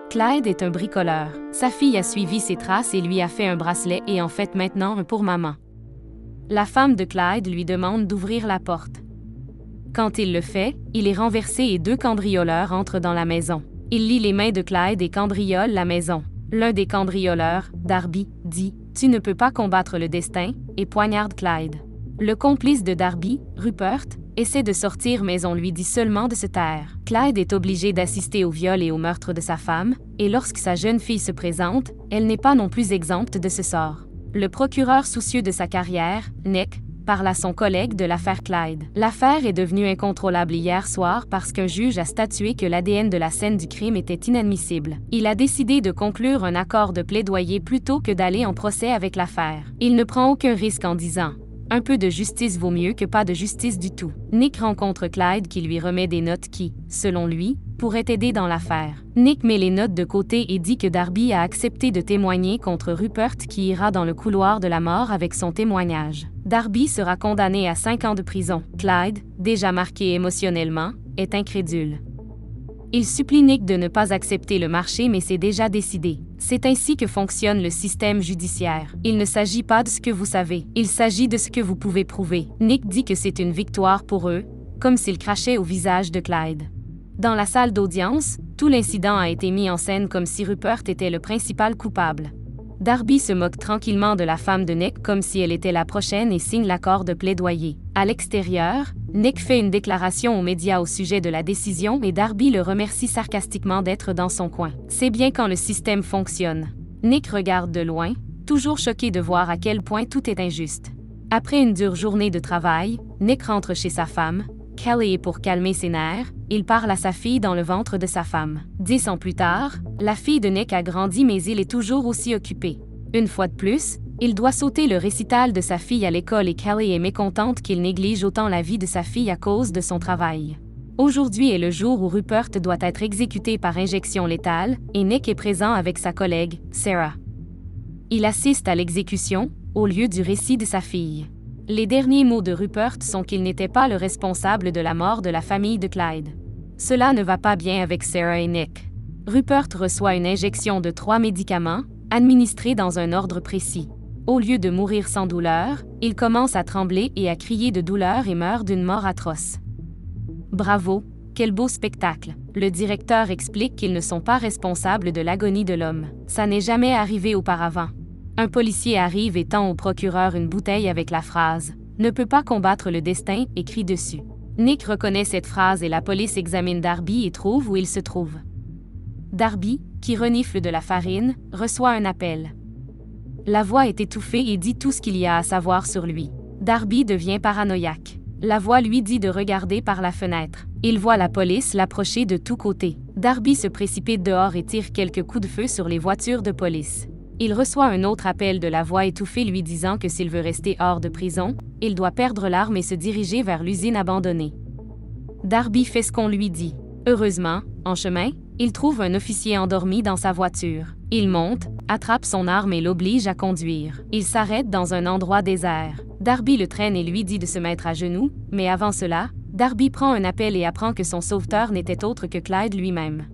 Clyde est un bricoleur. Sa fille a suivi ses traces et lui a fait un bracelet et en fait maintenant un pour maman. La femme de Clyde lui demande d'ouvrir la porte. Quand il le fait, il est renversé et 2 cambrioleurs entrent dans la maison. Il lie les mains de Clyde et cambriole la maison. L'un des cambrioleurs, Darby, dit « Tu ne peux pas combattre le destin » et poignarde Clyde. Le complice de Darby, Rupert, essaie de sortir mais on lui dit seulement de se taire. Clyde est obligé d'assister au viol et au meurtre de sa femme, et lorsque sa jeune fille se présente, elle n'est pas non plus exempte de ce sort. Le procureur soucieux de sa carrière, Nick, parle à son collègue de l'affaire Clyde. L'affaire est devenue incontrôlable hier soir parce qu'un juge a statué que l'ADN de la scène du crime était inadmissible. Il a décidé de conclure un accord de plaidoyer plutôt que d'aller en procès avec l'affaire. Il ne prend aucun risque en disant « Un peu de justice vaut mieux que pas de justice du tout ». Nick rencontre Clyde qui lui remet des notes qui, selon lui, pourraient aider dans l'affaire. Nick met les notes de côté et dit que Darby a accepté de témoigner contre Rupert qui ira dans le couloir de la mort avec son témoignage. Darby sera condamné à 5 ans de prison. Clyde, déjà marqué émotionnellement, est incrédule. Il supplie Nick de ne pas accepter le marché mais c'est déjà décidé. C'est ainsi que fonctionne le système judiciaire. Il ne s'agit pas de ce que vous savez, il s'agit de ce que vous pouvez prouver. Nick dit que c'est une victoire pour eux, comme s'il crachait au visage de Clyde. Dans la salle d'audience, tout l'incident a été mis en scène comme si Rupert était le principal coupable. Darby se moque tranquillement de la femme de Nick comme si elle était la prochaine et signe l'accord de plaidoyer. À l'extérieur, Nick fait une déclaration aux médias au sujet de la décision et Darby le remercie sarcastiquement d'être dans son coin. C'est bien quand le système fonctionne. Nick regarde de loin, toujours choqué de voir à quel point tout est injuste. Après une dure journée de travail, Nick rentre chez sa femme, Kelly, et pour calmer ses nerfs, il parle à sa fille dans le ventre de sa femme. 10 ans plus tard, la fille de Nick a grandi mais il est toujours aussi occupé. Une fois de plus, il doit sauter le récital de sa fille à l'école et Kelly est mécontente qu'il néglige autant la vie de sa fille à cause de son travail. Aujourd'hui est le jour où Rupert doit être exécuté par injection létale et Nick est présent avec sa collègue, Sarah. Il assiste à l'exécution, au lieu du récit de sa fille. Les derniers mots de Rupert sont qu'il n'était pas le responsable de la mort de la famille de Clyde. Cela ne va pas bien avec Sarah et Nick. Rupert reçoit une injection de 3 médicaments, administrés dans un ordre précis. Au lieu de mourir sans douleur, il commence à trembler et à crier de douleur et meurt d'une mort atroce. Bravo, quel beau spectacle! Le directeur explique qu'ils ne sont pas responsables de l'agonie de l'homme. Ça n'est jamais arrivé auparavant. Un policier arrive et tend au procureur une bouteille avec la phrase « Ne peut pas combattre le destin » écrit dessus. Nick reconnaît cette phrase et la police examine Darby et trouve où il se trouve. Darby, qui renifle de la farine, reçoit un appel. La voix est étouffée et dit tout ce qu'il y a à savoir sur lui. Darby devient paranoïaque. La voix lui dit de regarder par la fenêtre. Il voit la police l'approcher de tous côtés. Darby se précipite dehors et tire quelques coups de feu sur les voitures de police. Il reçoit un autre appel de la voix étouffée lui disant que s'il veut rester hors de prison, il doit perdre l'arme et se diriger vers l'usine abandonnée. Darby fait ce qu'on lui dit. Heureusement, en chemin, il trouve un officier endormi dans sa voiture. Il monte, attrape son arme et l'oblige à conduire. Il s'arrête dans un endroit désert. Darby le traîne et lui dit de se mettre à genoux, mais avant cela, Darby prend un appel et apprend que son sauveteur n'était autre que Clyde lui-même.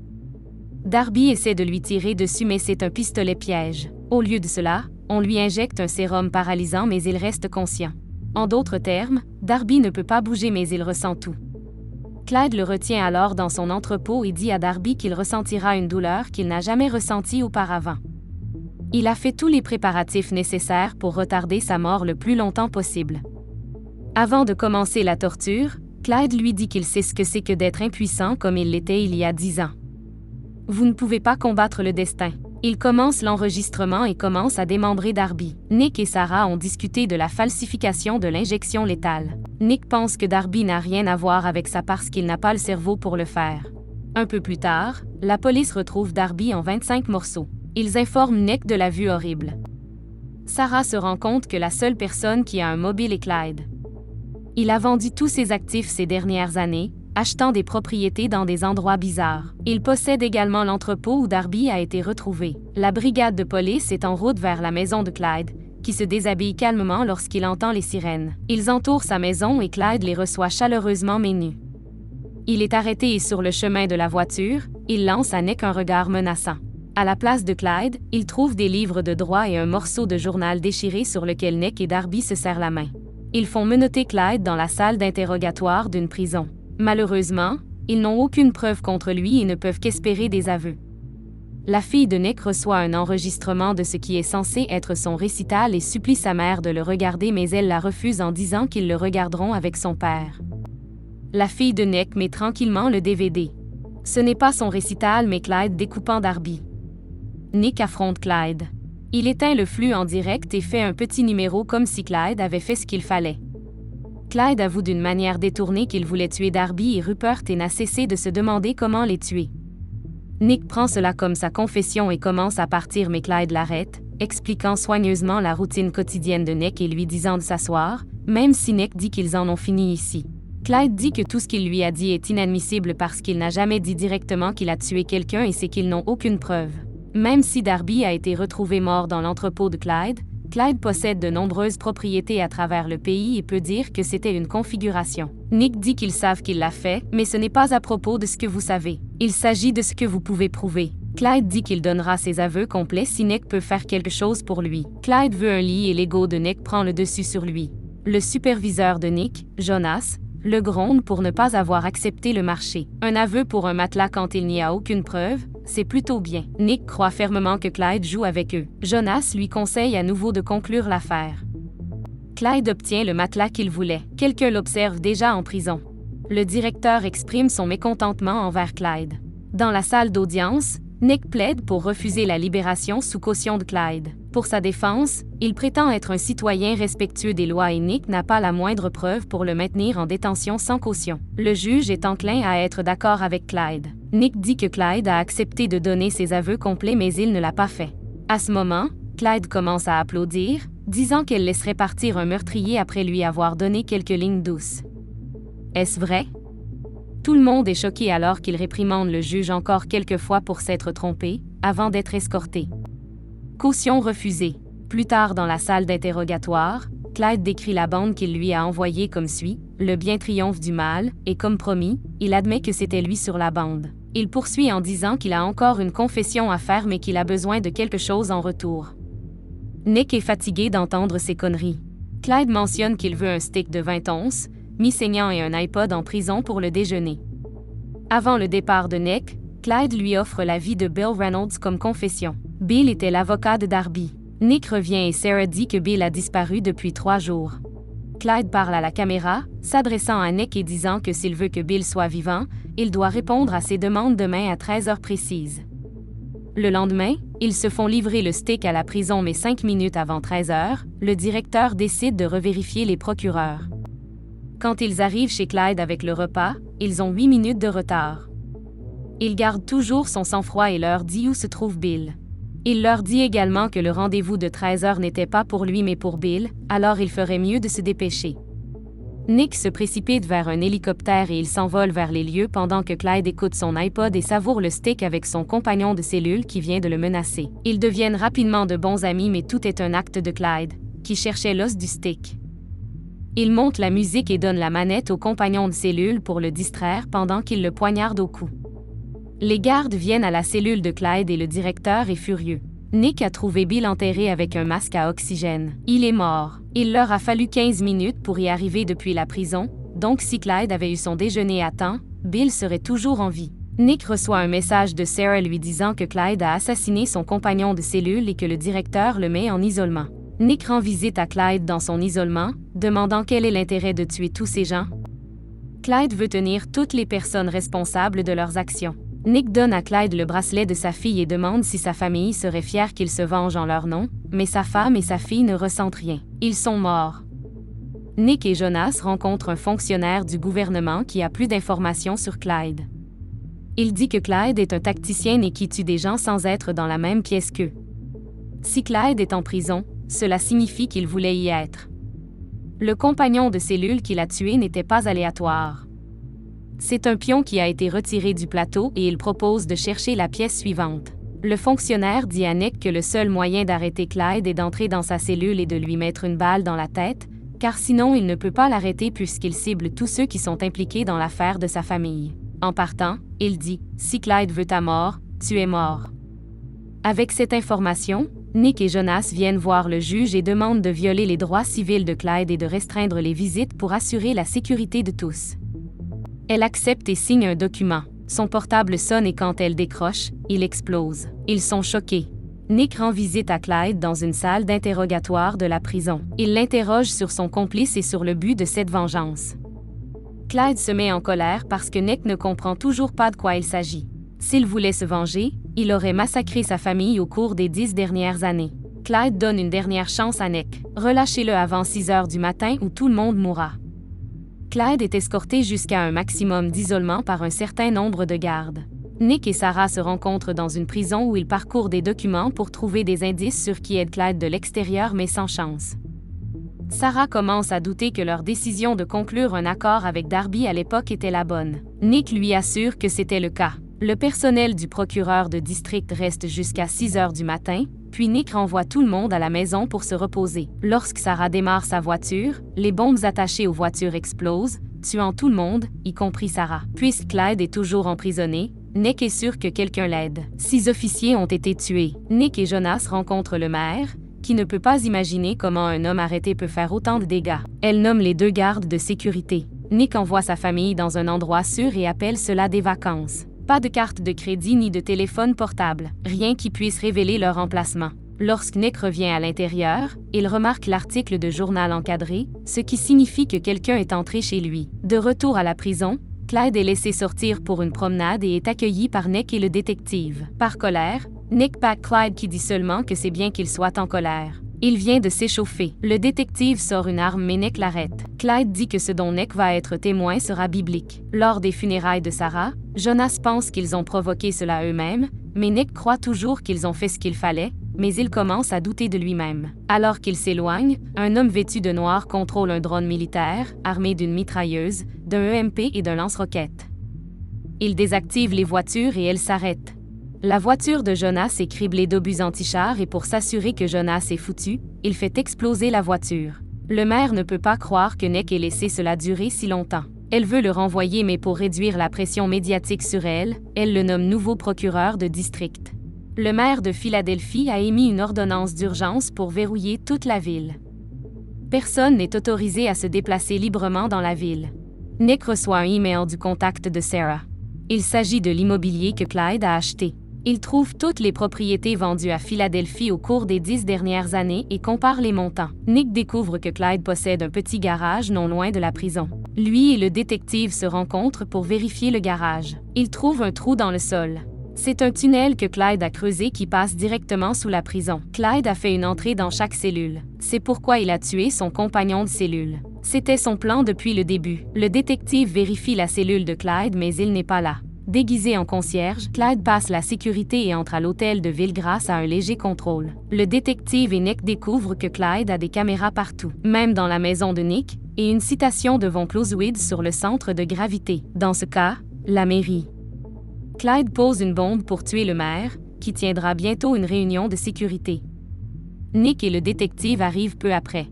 Darby essaie de lui tirer dessus mais c'est un pistolet piège. Au lieu de cela, on lui injecte un sérum paralysant mais il reste conscient. En d'autres termes, Darby ne peut pas bouger mais il ressent tout. Clyde le retient alors dans son entrepôt et dit à Darby qu'il ressentira une douleur qu'il n'a jamais ressentie auparavant. Il a fait tous les préparatifs nécessaires pour retarder sa mort le plus longtemps possible. Avant de commencer la torture, Clyde lui dit qu'il sait ce que c'est que d'être impuissant comme il l'était il y a 10 ans. Vous ne pouvez pas combattre le destin. Il commence l'enregistrement et commence à démembrer Darby. Nick et Sarah ont discuté de la falsification de l'injection létale. Nick pense que Darby n'a rien à voir avec ça parce qu'il n'a pas le cerveau pour le faire. Un peu plus tard, la police retrouve Darby en 25 morceaux. Ils informent Nick de la vue horrible. Sarah se rend compte que la seule personne qui a un mobile est Clyde. Il a vendu tous ses actifs ces dernières années, achetant des propriétés dans des endroits bizarres. Il possède également l'entrepôt où Darby a été retrouvé. La brigade de police est en route vers la maison de Clyde, qui se déshabille calmement lorsqu'il entend les sirènes. Ils entourent sa maison et Clyde les reçoit chaleureusement mais nus. Il est arrêté et sur le chemin de la voiture, il lance à Nick un regard menaçant. À la place de Clyde, il trouve des livres de droit et un morceau de journal déchiré sur lequel Nick et Darby se serrent la main. Ils font menotter Clyde dans la salle d'interrogatoire d'une prison. Malheureusement, ils n'ont aucune preuve contre lui et ne peuvent qu'espérer des aveux. La fille de Nick reçoit un enregistrement de ce qui est censé être son récital et supplie sa mère de le regarder, mais elle la refuse en disant qu'ils le regarderont avec son père. La fille de Nick met tranquillement le DVD. Ce n'est pas son récital mais Clyde découpant Darby. Nick affronte Clyde. Il éteint le flux en direct et fait un petit numéro comme si Clyde avait fait ce qu'il fallait. Clyde avoue d'une manière détournée qu'il voulait tuer Darby et Rupert et n'a cessé de se demander comment les tuer. Nick prend cela comme sa confession et commence à partir, mais Clyde l'arrête, expliquant soigneusement la routine quotidienne de Nick et lui disant de s'asseoir, même si Nick dit qu'ils en ont fini ici. Clyde dit que tout ce qu'il lui a dit est inadmissible parce qu'il n'a jamais dit directement qu'il a tué quelqu'un et c'est qu'ils n'ont aucune preuve. Même si Darby a été retrouvé mort dans l'entrepôt de Clyde, Clyde possède de nombreuses propriétés à travers le pays et peut dire que c'était une configuration. Nick dit qu'ils savent qu'il l'a fait, mais ce n'est pas à propos de ce que vous savez. Il s'agit de ce que vous pouvez prouver. Clyde dit qu'il donnera ses aveux complets si Nick peut faire quelque chose pour lui. Clyde veut un lit et l'ego de Nick prend le dessus sur lui. Le superviseur de Nick, Jonas, le gronde pour ne pas avoir accepté le marché. Un aveu pour un matelas quand il n'y a aucune preuve, c'est plutôt bien. Nick croit fermement que Clyde joue avec eux. Jonas lui conseille à nouveau de conclure l'affaire. Clyde obtient le matelas qu'il voulait. Quelqu'un l'observe déjà en prison. Le directeur exprime son mécontentement envers Clyde. Dans la salle d'audience, Nick plaide pour refuser la libération sous caution de Clyde. Pour sa défense, il prétend être un citoyen respectueux des lois et Nick n'a pas la moindre preuve pour le maintenir en détention sans caution. Le juge est enclin à être d'accord avec Clyde. Nick dit que Clyde a accepté de donner ses aveux complets mais il ne l'a pas fait. À ce moment, Clyde commence à applaudir, disant qu'elle laisserait partir un meurtrier après lui avoir donné quelques lignes douces. Est-ce vrai? Tout le monde est choqué alors qu'il réprimande le juge encore quelques fois pour s'être trompé, avant d'être escorté. Caution refusée. Plus tard dans la salle d'interrogatoire, Clyde décrit la bande qu'il lui a envoyée comme suit: le bien triomphe du mal, et comme promis, il admet que c'était lui sur la bande. Il poursuit en disant qu'il a encore une confession à faire mais qu'il a besoin de quelque chose en retour. Nick est fatigué d'entendre ces conneries. Clyde mentionne qu'il veut un steak de 20 onces, mi-saignant et un iPod en prison pour le déjeuner. Avant le départ de Nick, Clyde lui offre la vie de Bill Reynolds comme confession. Bill était l'avocat de Darby. Nick revient et Sarah dit que Bill a disparu depuis 3 jours. Clyde parle à la caméra, s'adressant à Nick et disant que s'il veut que Bill soit vivant, il doit répondre à ses demandes demain à 13h précises. Le lendemain, ils se font livrer le steak à la prison mais 5 minutes avant 13h, le directeur décide de revérifier les procureurs. Quand ils arrivent chez Clyde avec le repas, ils ont 8 minutes de retard. Il garde toujours son sang-froid et leur dit où se trouve Bill. Il leur dit également que le rendez-vous de 13h n'était pas pour lui mais pour Bill, alors il ferait mieux de se dépêcher. Nick se précipite vers un hélicoptère et il s'envole vers les lieux pendant que Clyde écoute son iPod et savoure le steak avec son compagnon de cellule qui vient de le menacer. Ils deviennent rapidement de bons amis mais tout est un acte de Clyde, qui cherchait l'os du steak. Il monte la musique et donne la manette au compagnon de cellule pour le distraire pendant qu'il le poignarde au cou. Les gardes viennent à la cellule de Clyde et le directeur est furieux. Nick a trouvé Bill enterré avec un masque à oxygène. Il est mort. Il leur a fallu 15 minutes pour y arriver depuis la prison, donc si Clyde avait eu son déjeuner à temps, Bill serait toujours en vie. Nick reçoit un message de Sarah lui disant que Clyde a assassiné son compagnon de cellule et que le directeur le met en isolement. Nick rend visite à Clyde dans son isolement, demandant quel est l'intérêt de tuer tous ces gens. Clyde veut tenir toutes les personnes responsables de leurs actions. Nick donne à Clyde le bracelet de sa fille et demande si sa famille serait fière qu'il se venge en leur nom, mais sa femme et sa fille ne ressentent rien. Ils sont morts. Nick et Jonas rencontrent un fonctionnaire du gouvernement qui a plus d'informations sur Clyde. Il dit que Clyde est un tacticien et qui tue des gens sans être dans la même pièce qu'eux. Si Clyde est en prison, cela signifie qu'il voulait y être. Le compagnon de cellule qu'il a tué n'était pas aléatoire. C'est un pion qui a été retiré du plateau et il propose de chercher la pièce suivante. Le fonctionnaire dit à Nick que le seul moyen d'arrêter Clyde est d'entrer dans sa cellule et de lui mettre une balle dans la tête, car sinon il ne peut pas l'arrêter puisqu'il cible tous ceux qui sont impliqués dans l'affaire de sa famille. En partant, il dit « Si Clyde veut ta mort, tu es mort ». Avec cette information, Nick et Jonas viennent voir le juge et demandent de violer les droits civils de Clyde et de restreindre les visites pour assurer la sécurité de tous. Elle accepte et signe un document. Son portable sonne et quand elle décroche, il explose. Ils sont choqués. Nick rend visite à Clyde dans une salle d'interrogatoire de la prison. Il l'interroge sur son complice et sur le but de cette vengeance. Clyde se met en colère parce que Nick ne comprend toujours pas de quoi il s'agit. S'il voulait se venger, il aurait massacré sa famille au cours des 10 dernières années. Clyde donne une dernière chance à Nick. Relâchez-le avant 6 heures du matin ou tout le monde mourra. Clyde est escorté jusqu'à un maximum d'isolement par un certain nombre de gardes. Nick et Sarah se rencontrent dans une prison où ils parcourent des documents pour trouver des indices sur qui aide Clyde de l'extérieur mais sans chance. Sarah commence à douter que leur décision de conclure un accord avec Darby à l'époque était la bonne. Nick lui assure que c'était le cas. Le personnel du procureur de district reste jusqu'à 6 heures du matin, puis Nick renvoie tout le monde à la maison pour se reposer. Lorsque Sarah démarre sa voiture, les bombes attachées aux voitures explosent, tuant tout le monde, y compris Sarah. Puisque Clyde est toujours emprisonné, Nick est sûr que quelqu'un l'aide. 6 officiers ont été tués. Nick et Jonas rencontrent le maire, qui ne peut pas imaginer comment un homme arrêté peut faire autant de dégâts. Elle nomme les 2 gardes de sécurité. Nick envoie sa famille dans un endroit sûr et appelle cela des vacances. Pas de carte de crédit ni de téléphone portable, rien qui puisse révéler leur emplacement. Lorsque Nick revient à l'intérieur, il remarque l'article de journal encadré, ce qui signifie que quelqu'un est entré chez lui. De retour à la prison, Clyde est laissé sortir pour une promenade et est accueilli par Nick et le détective. Par colère, Nick bat Clyde qui dit seulement que c'est bien qu'il soit en colère. Il vient de s'échauffer. Le détective sort une arme mais Nick l'arrête. Clyde dit que ce dont Nick va être témoin sera biblique. Lors des funérailles de Sarah, Jonas pense qu'ils ont provoqué cela eux-mêmes, mais Nick croit toujours qu'ils ont fait ce qu'il fallait, mais il commence à douter de lui-même. Alors qu'il s'éloigne, un homme vêtu de noir contrôle un drone militaire, armé d'une mitrailleuse, d'un EMP et d'un lance-roquettes. Il désactive les voitures et elles s'arrêtent. La voiture de Jonas est criblée d'obus anti-chars et pour s'assurer que Jonas est foutu, il fait exploser la voiture. Le maire ne peut pas croire que Nick ait laissé cela durer si longtemps. Elle veut le renvoyer mais pour réduire la pression médiatique sur elle, elle le nomme nouveau procureur de district. Le maire de Philadelphie a émis une ordonnance d'urgence pour verrouiller toute la ville. Personne n'est autorisé à se déplacer librement dans la ville. Nick reçoit un email du contact de Sarah. Il s'agit de l'immobilier que Clyde a acheté. Il trouve toutes les propriétés vendues à Philadelphie au cours des 10 dernières années et compare les montants. Nick découvre que Clyde possède un petit garage non loin de la prison. Lui et le détective se rencontrent pour vérifier le garage. Ils trouvent un trou dans le sol. C'est un tunnel que Clyde a creusé qui passe directement sous la prison. Clyde a fait une entrée dans chaque cellule. C'est pourquoi il a tué son compagnon de cellule. C'était son plan depuis le début. Le détective vérifie la cellule de Clyde mais il n'est pas là. Déguisé en concierge, Clyde passe la sécurité et entre à l'hôtel de ville grâce à un léger contrôle. Le détective et Nick découvrent que Clyde a des caméras partout, même dans la maison de Nick, et une citation de Von Clausewitz sur le centre de gravité. Dans ce cas, la mairie. Clyde pose une bombe pour tuer le maire, qui tiendra bientôt une réunion de sécurité. Nick et le détective arrivent peu après.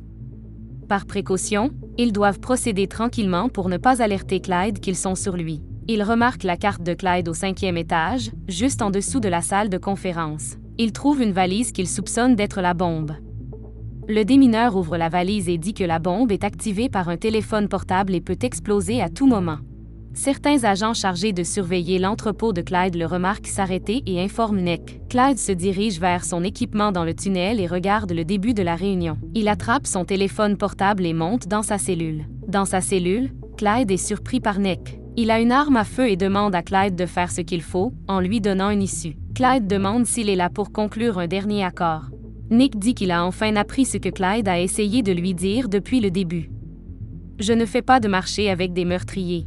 Par précaution, ils doivent procéder tranquillement pour ne pas alerter Clyde qu'ils sont sur lui. Ils remarquent la carte de Clyde au 5e étage, juste en dessous de la salle de conférence. Ils trouvent une valise qu'ils soupçonnent d'être la bombe. Le démineur ouvre la valise et dit que la bombe est activée par un téléphone portable et peut exploser à tout moment. Certains agents chargés de surveiller l'entrepôt de Clyde le remarquent s'arrêter et informent Nick. Clyde se dirige vers son équipement dans le tunnel et regarde le début de la réunion. Il attrape son téléphone portable et monte dans sa cellule. Dans sa cellule, Clyde est surpris par Nick. Il a une arme à feu et demande à Clyde de faire ce qu'il faut, en lui donnant une issue. Clyde demande s'il est là pour conclure un dernier accord. Nick dit qu'il a enfin appris ce que Clyde a essayé de lui dire depuis le début. « Je ne fais pas de marché avec des meurtriers. »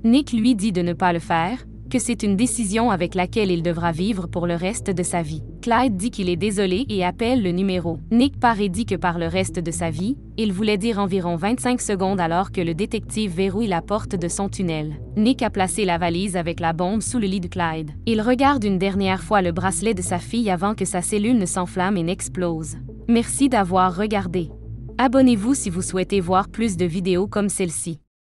Nick lui dit de ne pas le faire, que c'est une décision avec laquelle il devra vivre pour le reste de sa vie. Clyde dit qu'il est désolé et appelle le numéro. Nick part et dit que par le reste de sa vie, il voulait dire environ 25 secondes alors que le détective verrouille la porte de son tunnel. Nick a placé la valise avec la bombe sous le lit de Clyde. Il regarde une dernière fois le bracelet de sa fille avant que sa cellule ne s'enflamme et n'explose. Merci d'avoir regardé. Abonnez-vous si vous souhaitez voir plus de vidéos comme celle-ci.